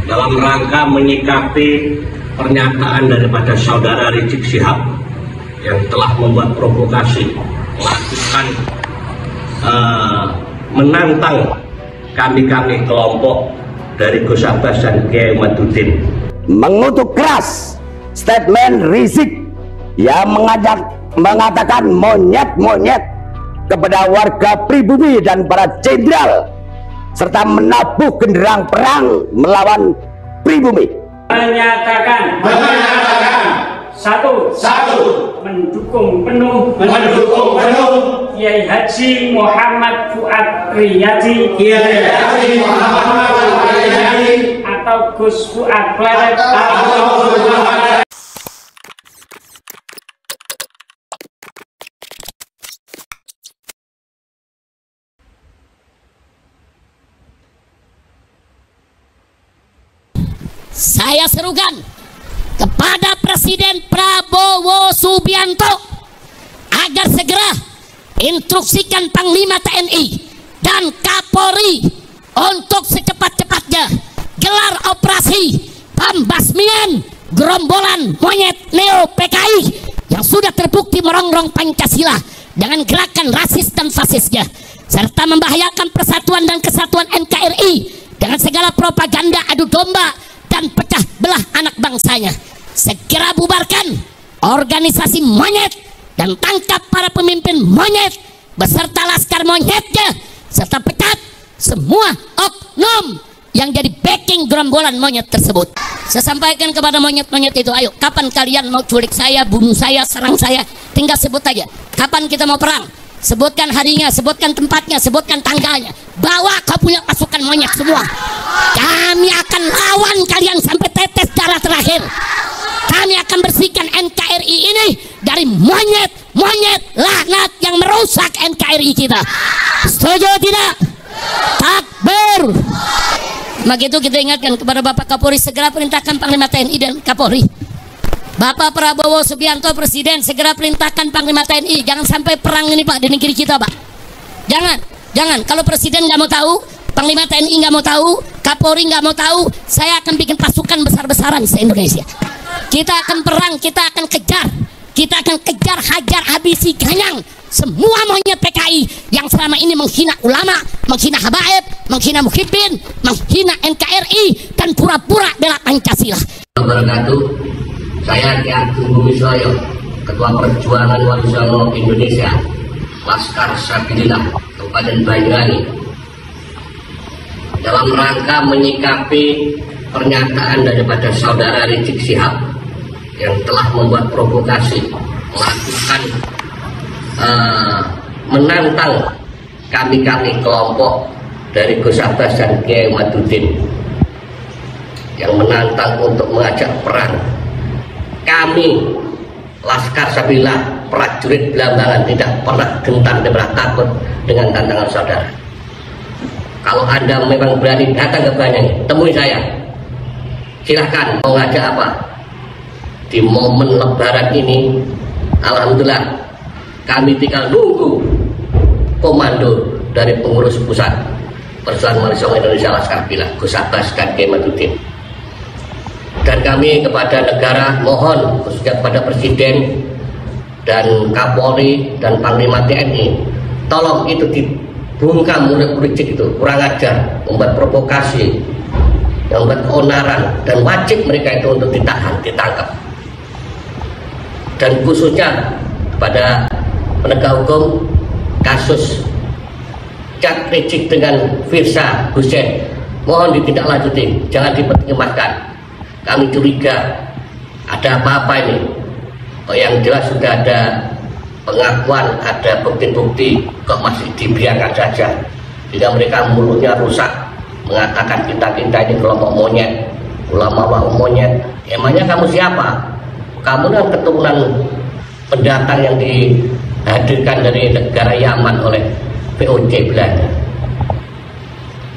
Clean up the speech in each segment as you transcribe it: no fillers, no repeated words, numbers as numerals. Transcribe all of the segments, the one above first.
dalam rangka menyikapi pernyataan daripada saudara Rizik Syihab yang telah membuat provokasi, melakukan menantang kami kelompok dari Gus Abbas dan Kiai Maduddin, mengutuk keras statement Rizik yang mengatakan monyet-monyet kepada warga pribumi dan para jenderal, serta menabuh genderang perang melawan pribumi. Menyatakan satu mendukung penuh Kiai Haji Muhammad Fuad Riyadi atau Gus Fuad Pleret Saya serukan kepada Presiden Prabowo Subianto agar segera instruksikan Panglima TNI dan Kapolri untuk secepat-cepatnya gelar operasi pembasmian gerombolan monyet Neo PKI yang sudah terbukti merongrong Pancasila dengan gerakan rasis dan fasisnya, serta membahayakan persatuan dan kesatuan NKRI dengan segala propaganda adu domba dan pecah belah anak bangsanya. Segera bubarkan organisasi monyet dan tangkap para pemimpin monyet beserta laskar monyetnya, serta pecat semua oknum yang jadi backing gerombolan monyet tersebut. Saya sampaikan kepada monyet-monyet itu, ayo, kapan kalian mau culik saya, bunuh saya, serang saya, tinggal sebut aja. Kapan kita mau perang? Sebutkan harinya, sebutkan tempatnya, sebutkan tanggalnya. Bawa kau punya pasukan monyet semua. Kami akan lawan kalian sampai tetes darah terakhir. Kami akan bersihkan NKRI ini dari monyet laknat yang merusak NKRI kita. Setuju tidak? Takbir. Begitu kita ingatkan kepada Bapak Kapolri, segera perintahkan Panglima TNI dan Kapolri. Bapak Prabowo Subianto Presiden, segera perintahkan Panglima TNI, jangan sampai perang ini Pak di negeri kita Pak. Jangan. Kalau Presiden nggak mau tahu, Panglima TNI nggak mau tahu, Kapolri nggak mau tahu, saya akan bikin pasukan besar-besaran se-Indonesia. Kita akan perang, kita akan kejar, hajar, habisi, ganyang semua monyet PKI yang selama ini menghina ulama, menghina habaib, menghina muhibbin, menghina NKRI, dan pura-pura bela Pancasila. Saya Ki Ageng Bumisloyo, Ketua Perjuangan Wali Songo Indonesia, Laskar Sabilillah Kabupaten Banyuwangi, dalam rangka menyikapi pernyataan daripada saudara Rizik Syihab yang telah membuat provokasi, melakukan menantang kami kelompok dari Gus Abbas dan Kiai Maduddin yang menantang untuk mengajak perang. Kami Laskar Sabilillah, prajurit Belambangan, tidak pernah gentar, tidak pernah takut dengan tantangan saudara. Kalau Anda memang berani datang ke Banyuwangi, temui saya. Silahkan mau ngajak apa. Di momen Lebaran ini, alhamdulillah, kami tinggal nunggu komando dari pengurus pusat Persatuan Wali Songo Indonesia Laskar Sabilillah, Gus Abbas dan Kiai Maduddin. Dan kami kepada negara mohon, khususnya kepada Presiden dan Kapolri dan Panglima TNI, tolong itu dibungkam murid-murid itu, kurang ajar, membuat provokasi, yang membuat keonaran, dan wajib mereka itu untuk ditahan, ditangkap. Dan khususnya kepada penegak hukum kasus Cak Rizik dengan Firsa Hussein, mohon ditindaklanjuti, jangan dipertimbangkan. Kami curiga ada apa-apa ini. Yang jelas sudah ada pengakuan, ada bukti-bukti, kok masih dibiarkan saja. Sehingga mereka mulutnya rusak, mengatakan kita ini kelompok monyet, ulama wah monyet. Emangnya kamu siapa? Kamu kan keturunan pendatang yang dihadirkan dari negara Yaman oleh VOC Belanda.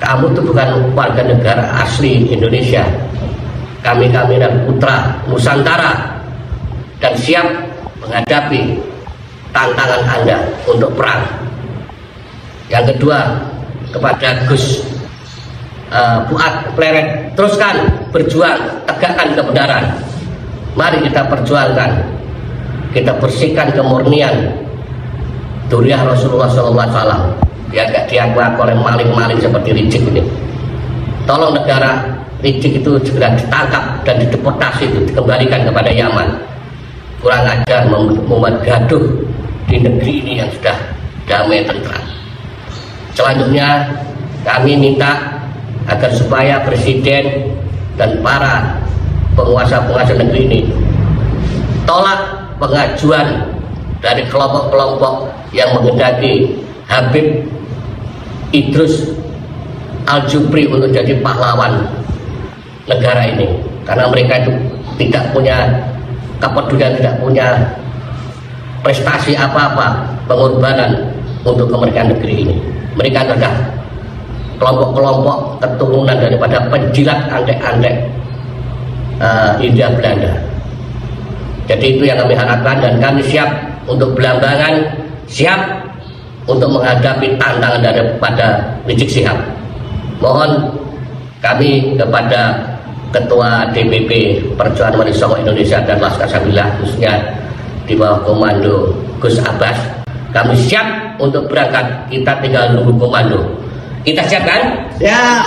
Kamu itu bukan warga negara asli Indonesia. Kami dan putra Nusantara dan siap menghadapi tantangan Anda untuk perang. Yang kedua, kepada Gus Fuad Pleret, teruskan berjuang, tegakkan kebenaran. Mari kita perjuangkan, kita bersihkan kemurnian Duriah Rasulullah SAW yang gak diakui oleh maling-maling seperti Rizik ini. Tolong negara Rizik itu segera ditangkap dan dideportasi, itu dikembalikan kepada Yaman. Kurang ajar membuat gaduh di negeri ini yang sudah damai tentram. Selanjutnya kami minta agar supaya presiden dan para penguasa-penguasa negeri ini tolak pengajuan dari kelompok-kelompok yang menghendaki Habib Idrus Al-Jufri untuk jadi pahlawan negara ini, karena mereka itu tidak punya kepedulian, tidak punya prestasi apa-apa, pengorbanan untuk kemerdekaan negeri ini. Mereka adalah kelompok-kelompok keturunan daripada penjilat antek-antek Hindia Belanda. Jadi itu yang kami harapkan, dan kami siap untuk belambangan, siap untuk menghadapi tantangan daripada Rizik Syihab. Mohon kami kepada Ketua DPP Perjuangan Wali Songo Indonesia dan Laskar Sabillah, khususnya di bawah komando Gus Abbas, kami siap untuk berangkat. Kita tinggal nunggu komando. Kita siap kan? Ya.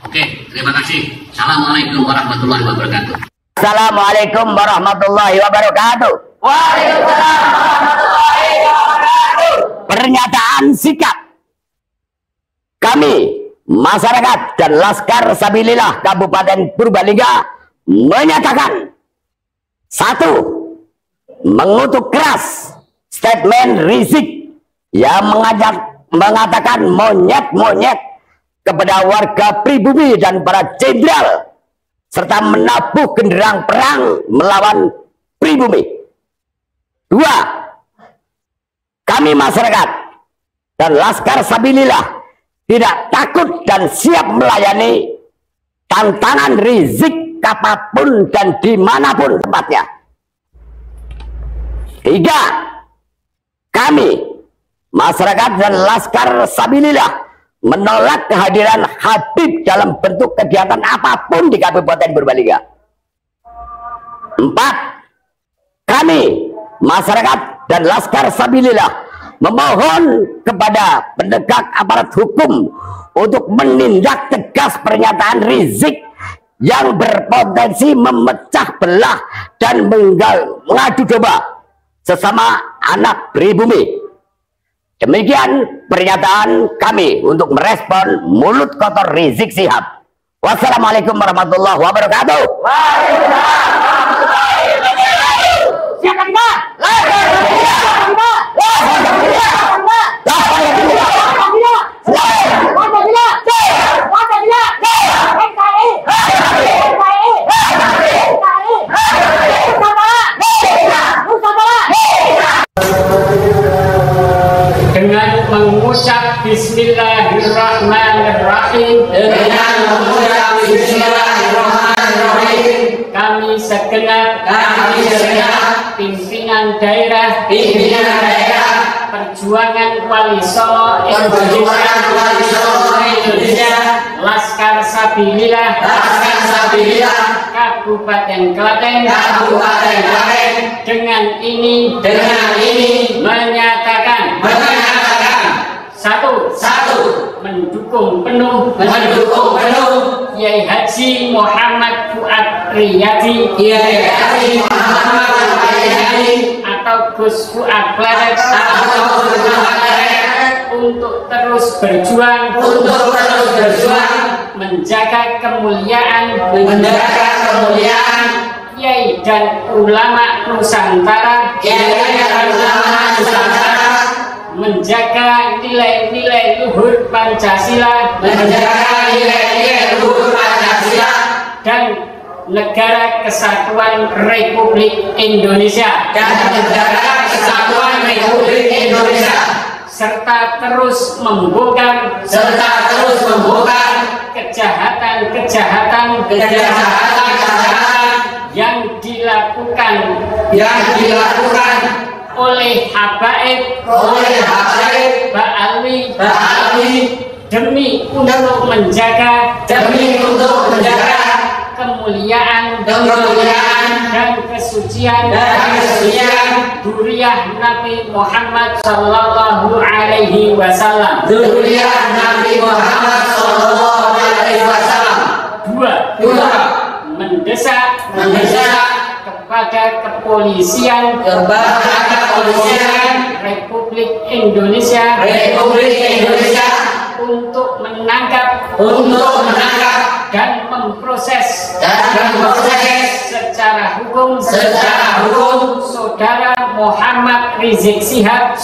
Oke, terima kasih. Assalamualaikum warahmatullahi wabarakatuh. Assalamualaikum warahmatullahi wabarakatuh. Waalaikumsalam warahmatullahi wabarakatuh. Pernyataan sikap kami, masyarakat dan Laskar Sabilillah Kabupaten Purbalingga menyatakan: 1. Mengutuk keras statement Rizik yang mengatakan monyet-monyet kepada warga pribumi dan para jenderal, serta menabuh genderang perang melawan pribumi. 2. Kami masyarakat dan Laskar Sabilillah tidak takut dan siap melayani tantangan Rizik kapanpun dan dimanapun tempatnya. 3. Kami masyarakat dan Laskar Sabilillah menolak kehadiran Habib dalam bentuk kegiatan apapun di Kabupaten Purbalingga. 4. Kami masyarakat dan Laskar Sabilillah memohon kepada penegak aparat hukum untuk menindak tegas pernyataan Rizik yang berpotensi memecah belah dan mengadu domba sesama anak pribumi. Demikian pernyataan kami untuk merespon mulut kotor Rizik Syihab. Wassalamualaikum warahmatullahi wabarakatuh. Waalaikumsalam warahmatullahi wabarakatuh. Siapa kita? Dengan mengucap Bismillahirrahmanirrahim, kami segenap pimpinan daerah Perjuangan Wali Songo Indonesia, Laskar Sabilillah Kabupaten Klaten, dengan ini menyatakan: 1. Mendukung penuh Kiai Haji Muhammad Fuad Riyadi atau Gus Fuad Pleret untuk terus berjuang menjaga kemuliaan Kiai dan ulama Nusantara, menjaga nilai-nilai luhur Pancasila, dan negara kesatuan Republik Indonesia, serta terus membongkar kejahatan yang dilakukan oleh habaib Ba'alwi demi untuk menjaga kemuliaan dan kesucian dzurriyyah Nabi Muhammad sallallahu alaihi wasallam. Dua, mendesak kepada kepolisian Republik Indonesia untuk menangkap dan memproses secara hukum saudara Muhammad Rizik Syihab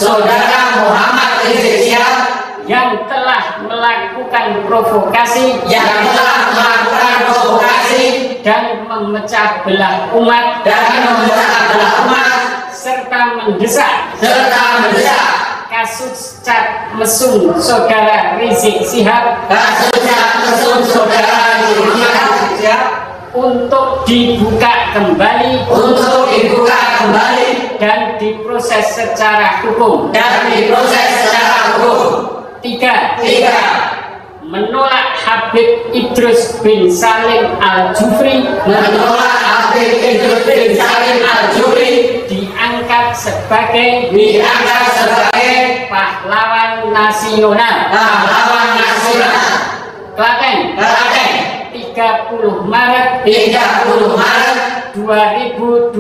yang telah melakukan provokasi dan memecah belah umat serta mendesak kasus cat mesum saudara Rizik Syihab untuk dibuka kembali dan diproses secara hukum. Tiga, menolak Habib Idrus bin Salim Al-Jufri diangkat sebagai pahlawan nasional. Klaten 30 Maret 2025